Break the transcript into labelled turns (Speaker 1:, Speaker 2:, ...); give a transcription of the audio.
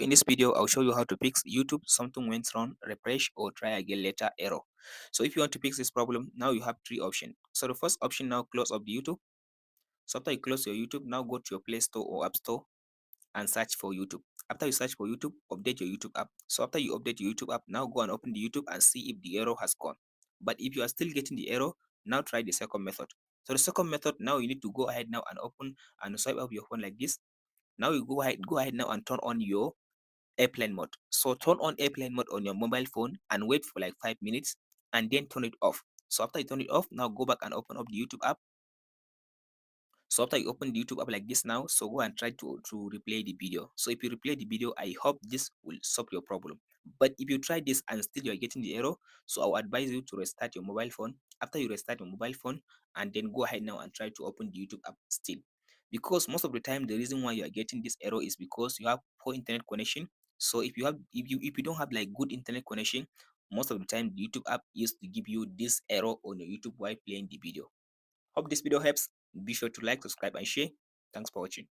Speaker 1: in this video, I'll show you how to fix YouTube. Something went wrong, refresh or try again later error. So if you want to fix this problem, now you have three options. So the first option, now close up the YouTube. So after you close your YouTube, now go to your Play Store or App Store and search for YouTube. After you search for YouTube, update your YouTube app. So after you update your YouTube app, now go and open the YouTube and see if the error has gone. But if you are still getting the error, now try the second method. So the second method, now you need to go ahead now and open and swipe up your phone like this. Now you go ahead now and turn on your airplane mode. So turn on airplane mode on your mobile phone and wait for like 5 minutes and then turn it off. So after you turn it off, now go back and open up the YouTube app. So after you open the YouTube app like this now, so go and try to replay the video. So if you replay the video, I hope this will solve your problem. But if you try this and still you are getting the error, so I will advise you to restart your mobile phone. After you restart your mobile phone, and then go ahead now and try to open the YouTube app still. Because most of the time the reason why you are getting this error is because you have poor internet connection. So if you don't have like good internet connection, most of the time the YouTube app used to give you this error on your YouTube while playing the video. Hope this video helps. Be sure to like, subscribe, and share. Thanks for watching.